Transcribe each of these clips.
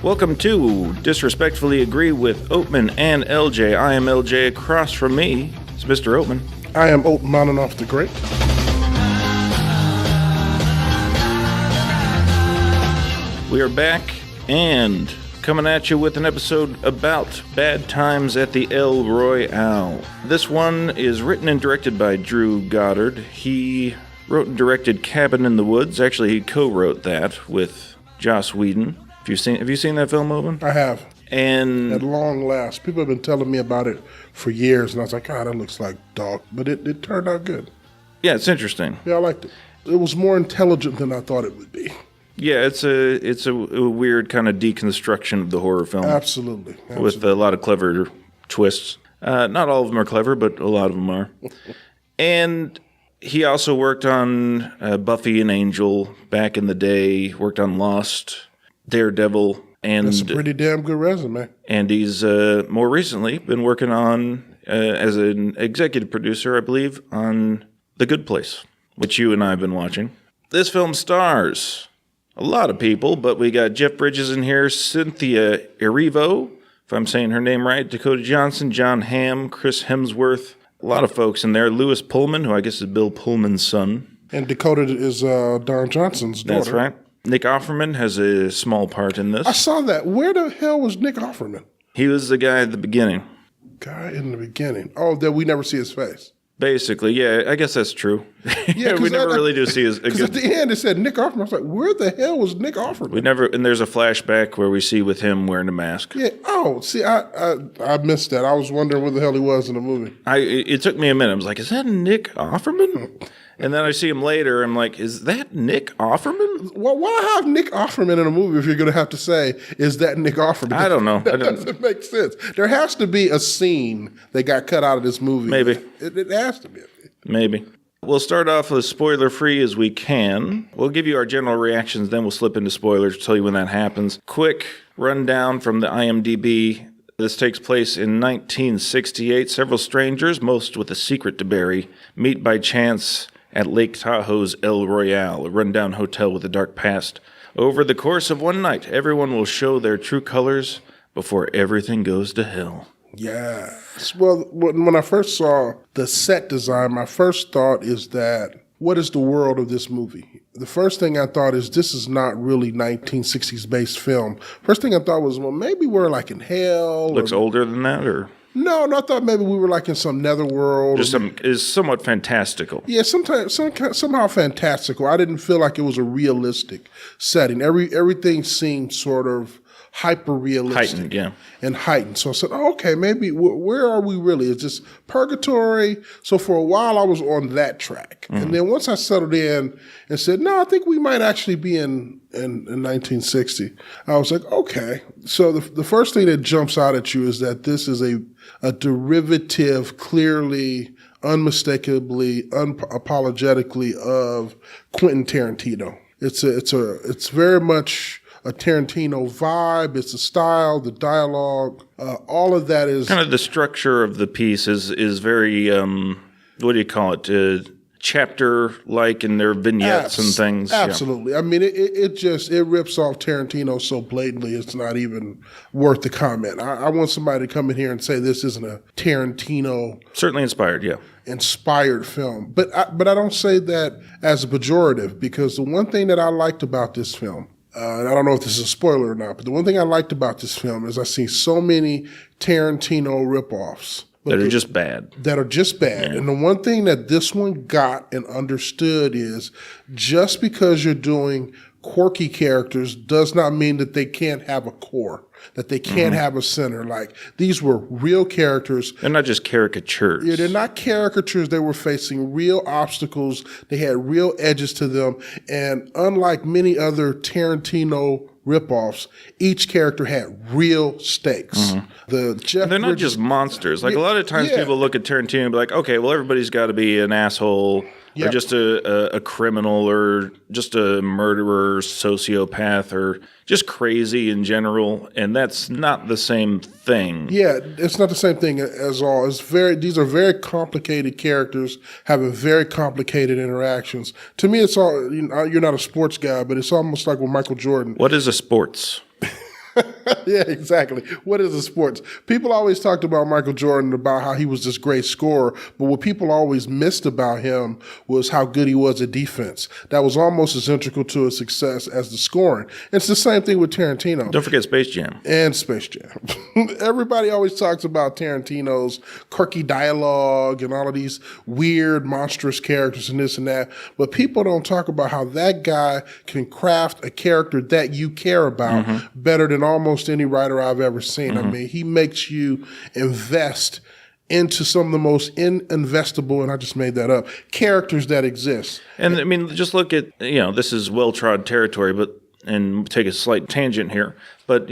Welcome to Disrespectfully Agree with Oatman and LJ. I am LJ. Across from me is Mr. Oatman. I am Oatman on and off the great. We are back and coming at you with an episode about bad times at the El Royale. This one is written and directed by Drew Goddard. He wrote and directed Cabin in the Woods. Actually, he co-wrote that with Joss Whedon. Have you seen that film, Owen? I have. And at long last, people have been telling me about it for years, and I was like, that looks like dog. But it turned out good. Yeah, it's interesting. Yeah, I liked it. It was more intelligent than I thought it would be. Yeah, it's a weird kind of deconstruction of the horror film. Absolutely. With a lot of clever twists. Not all of them are clever, but a lot of them are. And he also worked on Buffy and Angel back in the day, worked on Lost, Daredevil, and that's a pretty damn good resume. And he's more recently been working on, as an executive producer, I believe, on The Good Place, which you and I have been watching. This film stars a lot of people, but we got Jeff Bridges in here, Cynthia Erivo, if I'm saying her name right, Dakota Johnson, John Hamm, Chris Hemsworth, a lot of folks in there. Lewis Pullman, who I guess is Bill Pullman's son. And Dakota is Don Johnson's daughter. That's right. Nick Offerman has a small part in this. I saw that. Where the hell was Nick Offerman? He was the guy at the beginning. Guy in the beginning. Oh, that we never see his face. Basically, yeah, I guess that's true. Yeah, we never really do see his. Because at the end it said Nick Offerman. I was like, where the hell was Nick Offerman? We never, and there's a flashback where we see with him wearing a mask. Yeah. Oh, see, I missed that. I was wondering where the hell he was in the movie. It took me a minute. I was like, is that Nick Offerman? And then I see him later. I'm like, is that Nick Offerman? Well, why have Nick Offerman in a movie if you're going to have to say, is that Nick Offerman? I don't know. That doesn't make sense. There has to be a scene that got cut out of this movie. Maybe. It has to be. Maybe. We'll start off as spoiler-free as we can. We'll give you our general reactions, then we'll slip into spoilers, tell you when that happens. Quick rundown from the IMDb. This takes place in 1968. Several strangers, most with a secret to bury, meet by chance at Lake Tahoe's El Royale, a rundown hotel with a dark past. Over the course of one night, everyone will show their true colors before everything goes to hell. Yes. Well, when I first saw the set design, my first thought is that, what is the world of this movie? The first thing I thought is, this is not really 1960s based film. First thing I thought was, well, maybe we're like in hell. Looks older than that, or? No, I thought maybe we were like in some netherworld. Is somewhat fantastical. Yeah, somehow fantastical. I didn't feel like it was a realistic setting. Everything seemed sort of hyper-realistic. Heightened, yeah. And heightened. So I said, okay, maybe, where are we really? Is this purgatory? So for a while I was on that track. Mm-hmm. And then once I settled in and said, no, I think we might actually be in 1960, I was like, okay. So the first thing that jumps out at you is that this is a derivative, clearly, unmistakably, unapologetically of Quentin Tarantino. It's very much a Tarantino vibe. It's the style, the dialogue, all of that is kind of the structure of the piece is very what do you call it? Chapter-like in their vignettes and things. Absolutely. Yeah. I mean, it rips off Tarantino so blatantly it's not even worth the comment. I want somebody to come in here and say this isn't a Tarantino certainly inspired film. But I don't say that as a pejorative, because the one thing that I liked about this film, and I don't know if this is a spoiler or not, but the one thing I liked about this film is I see so many Tarantino ripoffs. That are just bad. That are just bad. Yeah. And the one thing that this one got and understood is, just because you're doing quirky characters does not mean that they can't have a core, that they can't have a center. Like, these were real characters. They're not just caricatures. Yeah, they're not caricatures. They were facing real obstacles. They had real edges to them. And unlike many other Tarantino ripoffs, each character had real stakes. Mm-hmm. They're not just monsters. Like, a lot of times people look at Tarantino and be like, okay, well, everybody's got to be an asshole or just a criminal or just a murderer, sociopath, or just crazy in general. And that's not the same thing. Yeah, it's not the same thing as all. These are very complicated characters having very complicated interactions. To me, it's all, you're not a sports guy, but it's almost like with Michael Jordan. What is a sports? Yeah, exactly. What is a sports? People always talked about Michael Jordan, about how he was this great scorer, but what people always missed about him was how good he was at defense. That was almost as integral to his success as the scoring. It's the same thing with Tarantino. Don't forget Space Jam. And Space Jam. Everybody always talks about Tarantino's quirky dialogue and all of these weird, monstrous characters and this and that, but people don't talk about how that guy can craft a character that you care about better than almost any writer I've ever seen. I mean, he makes you invest into some of the most investable, and I just made that up, characters that exist. And I mean, just look at, this is well-trod territory, and take a slight tangent here, but,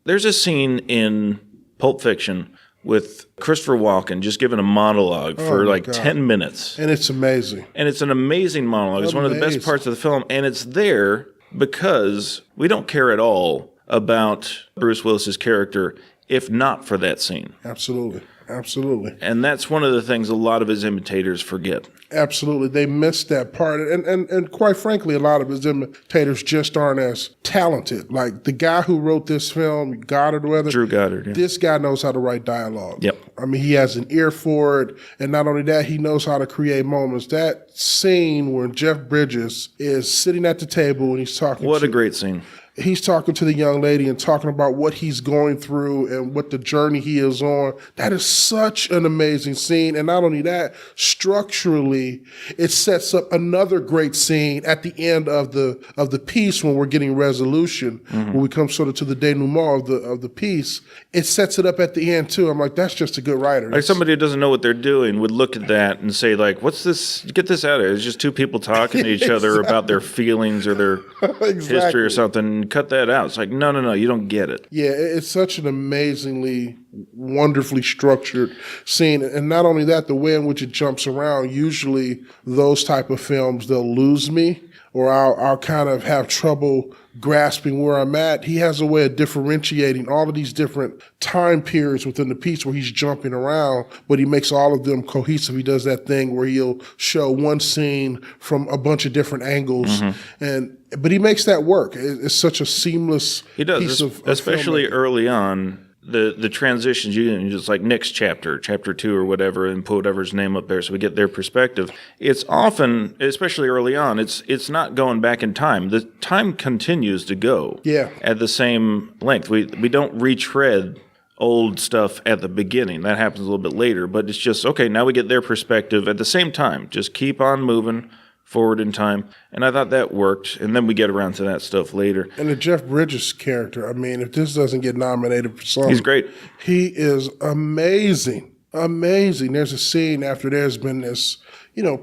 there's a scene in Pulp Fiction with Christopher Walken just giving a monologue for like 10 minutes. And it's amazing. And it's an amazing monologue. It's one of the best parts of the film, and it's there because we don't care at all about Bruce Willis's character if not for that scene. Absolutely. Absolutely. And that's one of the things a lot of his imitators forget. Absolutely. They missed that part. And quite frankly, a lot of his imitators just aren't as talented. Like the guy who wrote this film, Goddard, Drew Goddard. Yeah. This guy knows how to write dialogue. Yep. I mean, he has an ear for it. And not only that, he knows how to create moments. That scene where Jeff Bridges is sitting at the table and he's talking What a great scene. He's talking to the young lady and talking about what he's going through and what the journey he is on. That is such an amazing scene. And not only that, structurally, it sets up another great scene at the end of the piece when we're getting resolution, when we come sort of to the denouement of the piece. It sets it up at the end too. I'm like, that's just a good writer. Like somebody who doesn't know what they're doing would look at that and say, like, what's this? Get this out of here. It's just two people talking to each other about their feelings or their history or something. Cut that out. It's like, no, you don't get it. Yeah, it's such an amazingly, wonderfully structured scene. And not only that, the way in which it jumps around, usually those type of films, they'll lose me or I'll kind of have trouble grasping where I'm at. He has a way of differentiating all of these different time periods within the piece where he's jumping around, but he makes all of them cohesive. He does that thing where he'll show one scene from a bunch of different angles, but he makes that work. It's such a seamless piece of especially filmmaking. Early on. The transitions, just like next chapter 2 or whatever, and put whatever's name up there so we get their perspective. It's often, especially early on, it's not going back in time. The time continues to go at the same length. We don't retread old stuff at the beginning. That happens a little bit later, but it's just, okay, now we get their perspective at the same time. Just keep on moving forward in time. And I thought that worked. And then we get around to that stuff later. And the Jeff Bridges character, I mean, if this doesn't get nominated for something. He's great. He is amazing. Amazing. There's a scene after there's been this,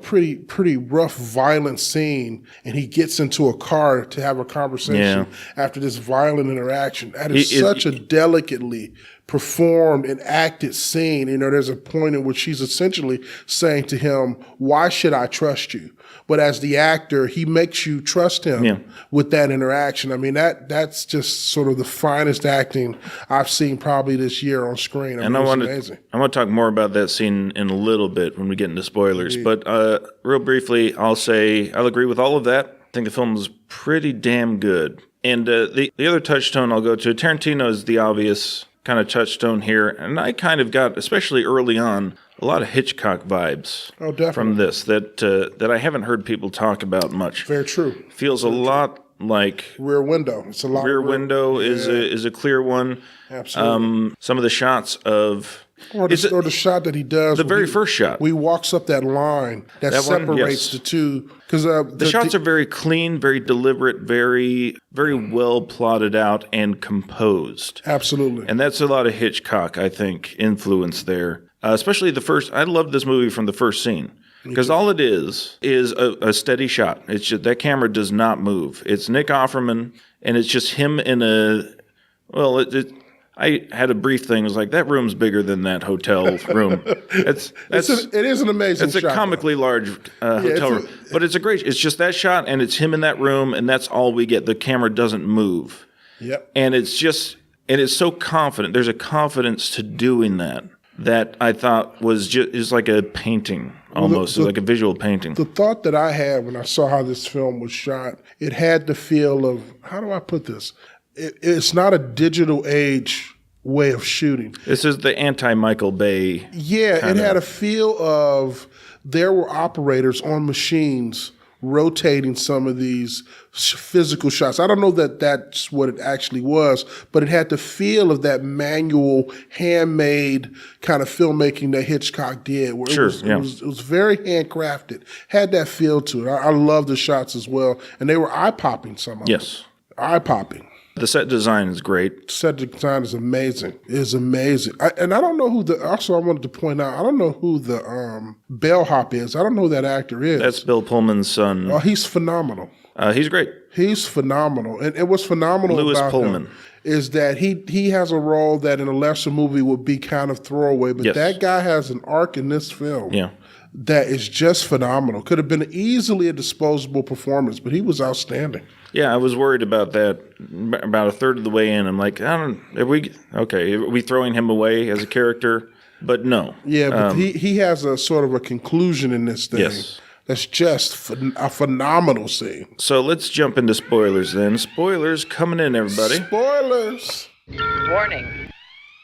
pretty rough, violent scene, and he gets into a car to have a conversation after this violent interaction. That is such a delicately performed and acted scene. There's a point in which she's essentially saying to him, why should I trust you? But as the actor, he makes you trust him with that interaction. I mean, that's just sort of the finest acting I've seen probably this year on screen. I want to talk more about that scene in a little bit when we get into spoilers. But real briefly, I'll say I'll agree with all of that. I think the film is pretty damn good. And the other touchstone I'll go to, Tarantino is the obvious kind of touchstone here. And I kind of got, especially early on, a lot of Hitchcock vibes from this that I haven't heard people talk about much. Very true. Feels a lot like Rear Window. It's a lot. Rear Window is a clear one. Absolutely. Some of the shots of or the shot that he does. The very first shot. He walks up that line that separates the two. Because the shots are very clean, very deliberate, very, very well plotted out and composed. Absolutely. And that's a lot of Hitchcock, I think, influence there. Especially the first. I loved this movie from the first scene. Because all it is a steady shot. It's just, that camera does not move. It's Nick Offerman, and it's just him in a. Well, I had a brief thing. It was like, that room's bigger than that hotel room. It is an amazing shot. It's a comically large hotel room. But it's it's just that shot, and it's him in that room, and that's all we get. The camera doesn't move. Yep. And it's so confident. There's a confidence to doing that I thought is like a painting almost, like a visual painting. The thought that I had when I saw how this film was shot, it had the feel of, how do I put this? it's not a digital age way of shooting. This is the anti-Michael Bay. Yeah, it had a feel of there were operators on machines rotating some of these physical shots. I don't know that that's what it actually was, but it had the feel of that manual, handmade kind of filmmaking that Hitchcock did. Where it was very handcrafted. Had that feel to it. I love the shots as well, and they were eye-popping. Some of them. Yes, eye-popping. The set design is great. Set design is amazing. It's amazing. And I don't know who also I wanted to point out, I don't know who the bellhop is. I don't know who that actor is. That's Bill Pullman's son. Oh, he's phenomenal. He's great. He's phenomenal. And what's phenomenal Louis about Pullman. him is that he has a role that in a lesser movie would be kind of throwaway, but that guy has an arc in this film. Yeah. That is just phenomenal. Could have been easily a disposable performance, but he was outstanding. Yeah, I was worried about that about a third of the way in. I'm like, are we throwing him away as a character? But no. Yeah, but he has a sort of a conclusion in this thing. Yes. That's just a phenomenal scene. So let's jump into spoilers then. Spoilers coming in, everybody. Spoilers. Warning.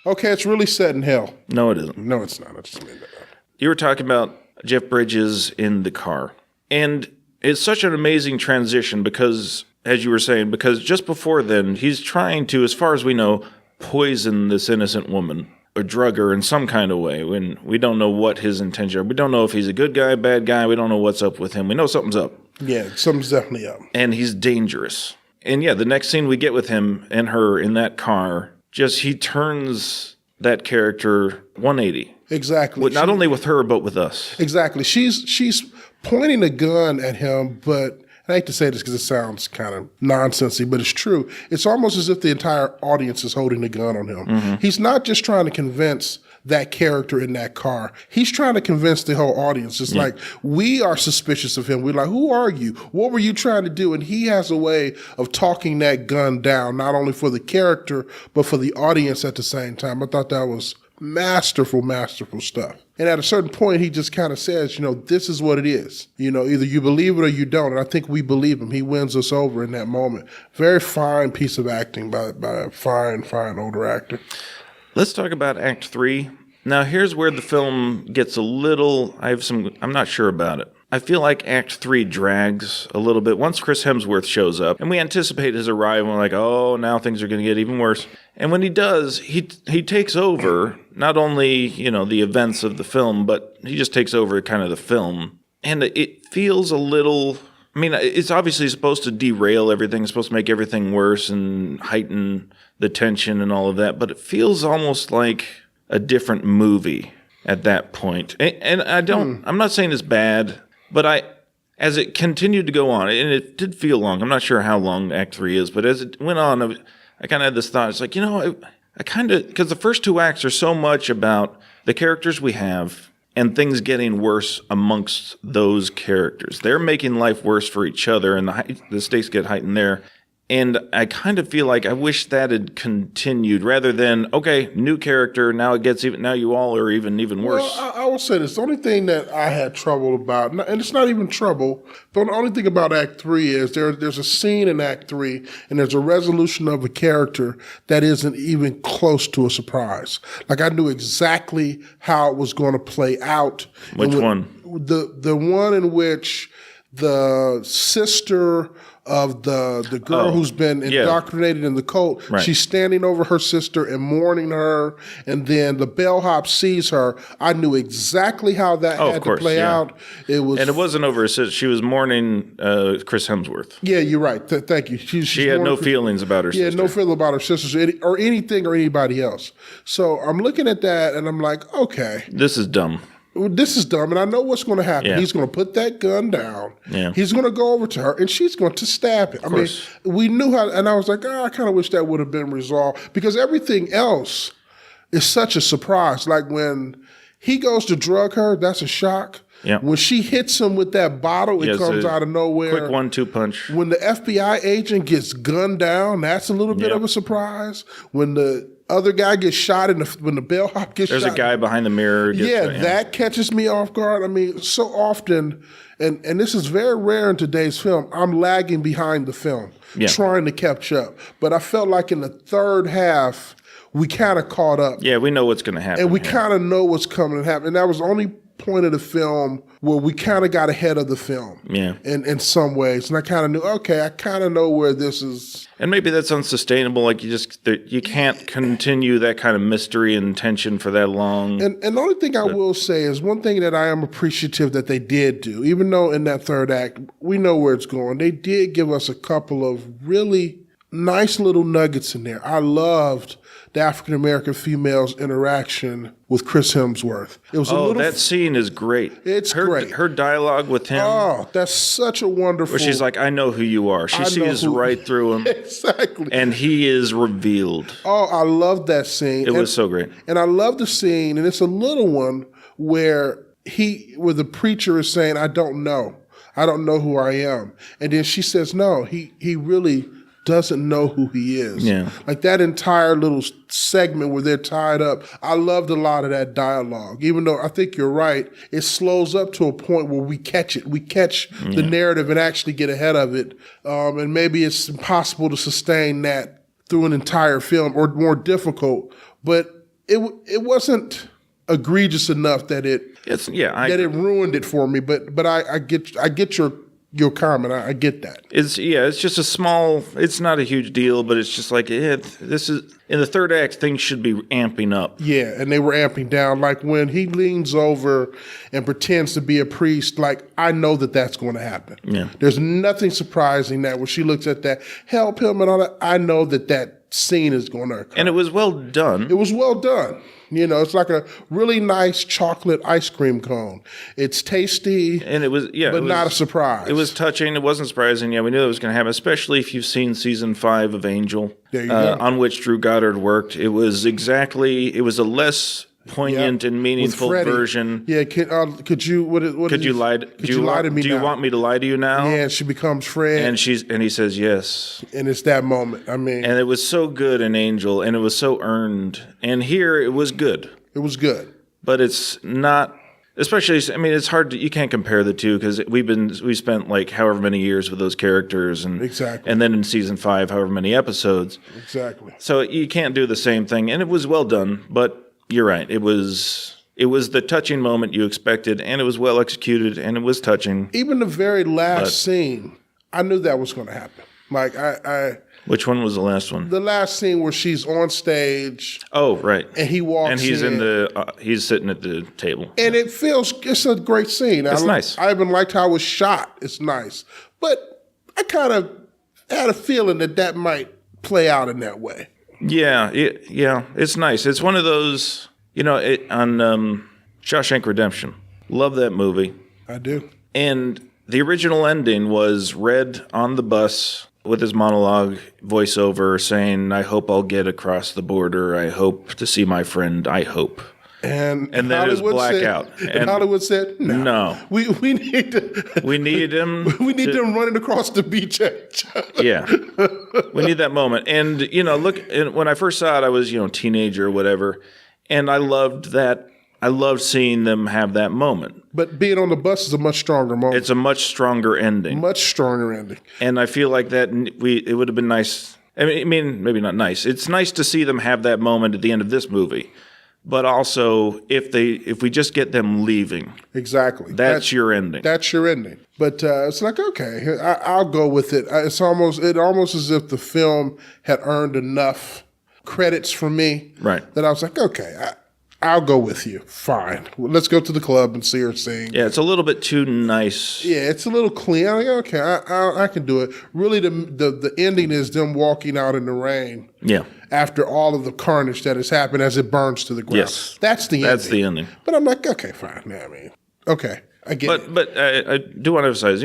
Okay, it's really set in hell. No, it isn't. No, it's not. I just made that up. You were talking about Jeff Bridges in the car. And it's such an amazing transition because, as you were saying, because just before then, he's trying to, as far as we know, poison this innocent woman or drug her in some kind of way when we don't know what his intentions are. We don't know if he's a good guy, bad guy. We don't know what's up with him. We know something's up. Yeah, something's definitely up. And he's dangerous. And yeah, the next scene we get with him and her in that car, just he turns that character 180. Exactly. Not only with her, but with us. Exactly. She's pointing a gun at him, but I hate to say this because it sounds kind of nonsensy, but it's true. It's almost as if the entire audience is holding a gun on him. Mm-hmm. He's not just trying to convince that character in that car. He's trying to convince the whole audience. It's like, we are suspicious of him. We're like, who are you? What were you trying to do? And he has a way of talking that gun down, not only for the character, but for the audience at the same time. I thought that was masterful stuff. And at a certain point, he just kind of says, this is what it is. Either you believe it or you don't. And I think we believe him. He wins us over in that moment. Very fine piece of acting by a fine older actor. Let's talk about Act 3. Now, here's where the film gets a little, I'm not sure about it. I feel like Act 3 drags a little bit. Once Chris Hemsworth shows up, and we anticipate his arrival, we're like, oh, now things are going to get even worse. And when he does, he takes over not only, the events of the film, but he just takes over kind of the film. And it feels a little, it's obviously supposed to derail everything. It's supposed to make everything worse and heighten the tension and all of that. But it feels almost like a different movie at that point. And I'm not saying it's bad, but as it continued to go on, and it did feel long. I'm not sure how long Act 3 is, but as it went on, I kind of had this thought. It's like, I kind of, because the first two acts are so much about the characters we have and things getting worse amongst those characters. They're making life worse for each other, and the stakes get heightened there. And I kind of feel like I wish that had continued rather than, okay, new character, now you all are even worse. Well, I will say this. The only thing that I had trouble about, and it's not even trouble, but the only thing about Act 3 is there's a scene in Act 3 and there's a resolution of a character that isn't even close to a surprise. Like I knew exactly how it was going to play out. Which one? The one in which the sister of the girl who's been indoctrinated in the cult. Right. She's standing over her sister and mourning her, and then the bellhop sees her. I knew exactly how that had to play out. It wasn't over her sister. She was mourning Chris Hemsworth. Yeah, you're right. Thank you. She had no feelings about her sister. Yeah, no feeling about her sisters or anything or anybody else. So I'm looking at that and I'm like, okay. This is dumb. This is dumb, and I know what's going to happen. Yeah. He's going to put that gun down. Yeah. He's going to go over to her, and she's going to stab him. We knew how, and I was like, I kind of wish that would have been resolved because everything else is such a surprise. Like when he goes to drug her, that's a shock. Yeah. When she hits him with that bottle, it comes out of nowhere. Quick 1-2 punch. When the FBI agent gets gunned down, that's a little bit of a surprise. When the other guy gets shot when the bellhop gets There's shot. a guy behind the mirror. That catches me off guard. I mean, so often, and this is very rare in today's film, I'm lagging behind the film, trying to catch up. But I felt like in the third half, we kind of caught up. Yeah, we know what's going to happen. And we kind of know what's coming to happen. And that was the only point of the film where we kind of got ahead of the film. Yeah. In some ways. And I kind of knew, okay, I kind of know where this is. And maybe that's unsustainable. Like you can't continue that kind of mystery and tension for that long. And the only thing I will say is one thing that I am appreciative that they did do, even though in that third act, we know where it's going. They did give us a couple of really nice little nuggets in there. I loved the African-American female's interaction with Chris Hemsworth. It was that scene is great. It's great. Her dialogue with him. Oh, that's such a wonderful... Where she's like, I know who you are. She sees right through him. Exactly. And he is revealed. Oh, I love that scene. It was so great. And I love the scene, and it's a little one where the preacher is saying, I don't know. I don't know who I am. And then she says, no, he really doesn't know who he is. Yeah. Like that entire little segment where they're tied up, I loved a lot of that dialogue. Even though I think you're right, it slows up to a point where we catch it. We catch the narrative and actually get ahead of it. And maybe it's impossible to sustain that through an entire film, or more difficult. But it wasn't egregious enough that it ruined it for me. But I get your comment. I get that. It's just it's not a huge deal, but it's just like, this is, in the third act, things should be amping up. Yeah, and they were amping down. Like when he leans over and pretends to be a priest, like, I know that that's going to happen. Yeah. There's nothing surprising that when she looks at that, help him and all that, I know that scene is going to occur. And it was well done. It was well done. You know, it's like a really nice chocolate ice cream cone. It's tasty, and it was not a surprise. It was touching. It wasn't surprising. Yeah, we knew it was going to happen, especially if you've seen season 5 of Angel, there you go. On which Drew Goddard worked. It was a less poignant and meaningful version. Yeah, could you lie to me? Do you want me to lie to you now? Yeah, she becomes Fred, and he says yes, and it's that moment. I mean, and it was so good in Angel, and it was so earned, and here it was good. It was good, but it's not. Especially, I mean, it's hard you can't compare the two because we spent like however many years with those characters, and exactly, and then in season 5, however many episodes, exactly. So you can't do the same thing, and it was well done, but. You're right. It was the touching moment you expected, and it was well executed, and it was touching. Even the very last scene, I knew that was going to happen. Like I. Which one was the last one? The last scene where she's on stage. Oh, right. And he walks and he's in. He's sitting at the table. And it's a great scene. It's nice. I even liked how it was shot. It's nice. But I kind of had a feeling that might play out in that way. Yeah, it's nice. It's one of those, on Shawshank Redemption. Love that movie. I do. And the original ending was Red on the bus with his monologue voiceover saying, I hope I'll get across the border. I hope to see my friend. I hope. And then it was blackout. And Hollywood said, no. We need him. We need them running across the beach. Yeah. We need that moment. And, look, when I first saw it, I was, teenager or whatever. And I loved that. I loved seeing them have that moment. But being on the bus is a much stronger moment. It's a much stronger ending. Much stronger ending. And I feel like that it would have been nice. I mean, maybe not nice. It's nice to see them have that moment at the end of this movie. But also, if we just get them leaving, exactly, that's your ending. That's your ending. But it's like, okay, I'll go with it. It's almost as if the film had earned enough credits for me, right? That I was like, okay, I'll go with you. Fine, let's go to the club and see her sing. Yeah, it's a little bit too nice. Yeah, it's a little clean. I'm like, okay, I can do it. Really, the ending is them walking out in the rain. Yeah. After all of the carnage that has happened as it burns to the ground. Yes. That's the ending. That's the ending. But I'm like, okay, fine. I mean, okay, I get it. But I do want to emphasize,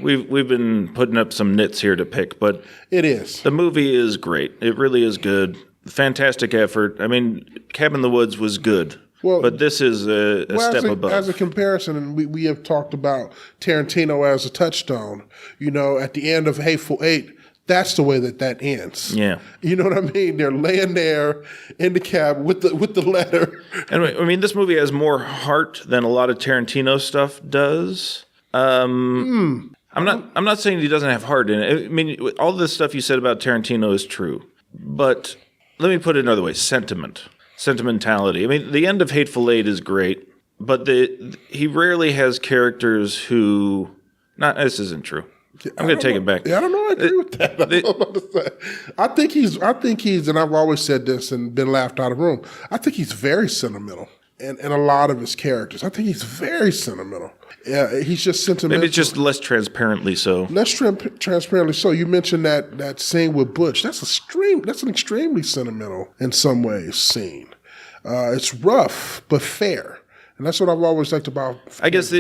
we've been putting up some nits here to pick, but it is. The movie is great. It really is good. Fantastic effort. I mean, Cabin in the Woods was good. Well, but this is a step above. As a comparison, and we have talked about Tarantino as a touchstone. At the end of Hateful Eight, that's the way that ends. Yeah. You know what I mean? They're laying there in the cab with the letter. And I mean, this movie has more heart than a lot of Tarantino stuff does. I'm not saying he doesn't have heart in it. I mean, all this stuff you said about Tarantino is true. But let me put it another way: sentimentality. I mean, the end of Hateful Eight is great, but he rarely has characters who. This isn't true. I'm going to take it back. Yeah, I don't know. I agree with that. I don't know what to say. I think he's, and I've always said this and been laughed out of the room. I think he's very sentimental in a lot of his characters. I think he's very sentimental. Yeah, he's just sentimental. Maybe it's just less transparently so. Transparently so. You mentioned that scene with Butch. That's an extremely sentimental in some ways scene. It's rough but fair. And that's what I've always liked about. I guess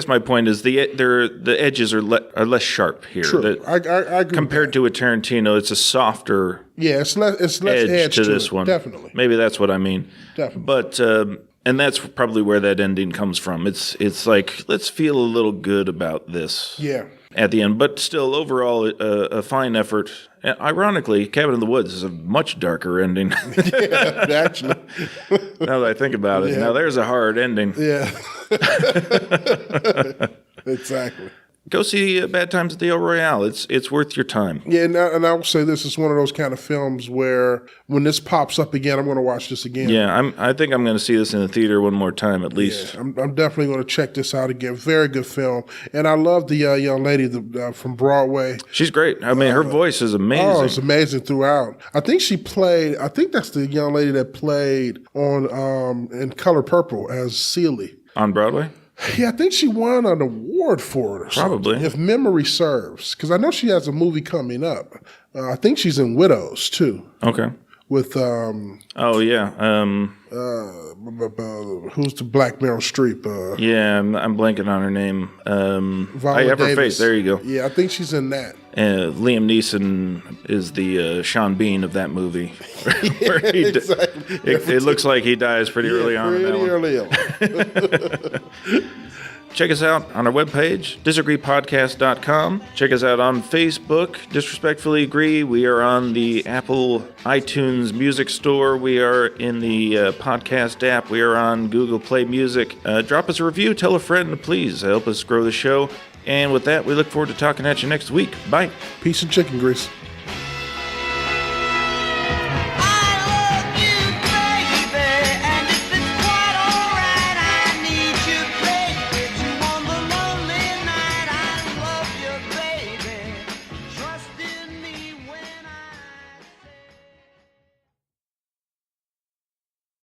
my point is the edges are less sharp here. True. I agree. Compared to a Tarantino, it's a softer. Yeah, it's less edge to this one. Definitely. Maybe that's what I mean. Definitely. But and that's probably where that ending comes from. It's like, let's feel a little good about this. Yeah. At the end, but still, overall, a fine effort. And ironically, Cabin in the Woods is a much darker ending. Yeah, actually. Now that I think about it, now there's a hard ending. Yeah. Exactly. Go see Bad Times at the El Royale. It's worth your time. Yeah, and I will say this is one of those kind of films where when this pops up again, I'm going to watch this again. Yeah, I think I'm going to see this in the theater one more time at least. Yeah, I'm definitely going to check this out again. Very good film, and I love the young lady from Broadway. She's great. I mean, her voice is amazing. Oh, it's amazing throughout. I think that's the young lady that played on in Color Purple as Celie On Broadway? Yeah, I think she won an award for it or Probably. something, if memory serves. Because I know she has a movie coming up. I think she's in Widows, too. Okay. With, oh, yeah. Who's the Black Meryl Streep? Yeah, I'm blanking on her name. I Have Her Face. There you go. Yeah, I think she's in that. Liam Neeson is the Sean Bean of that movie. Where Exactly. It looks like he dies pretty early on in that one. Pretty early on. Check us out on our webpage, disagreepodcast.com. Check us out on Facebook, Disrespectfully Agree. We are on the Apple iTunes Music Store. We are in the podcast app. We are on Google Play Music. Drop us a review. Tell a friend, please. Help us grow the show. And with that, we look forward to talking at you next week. Bye. Peace and chicken grease.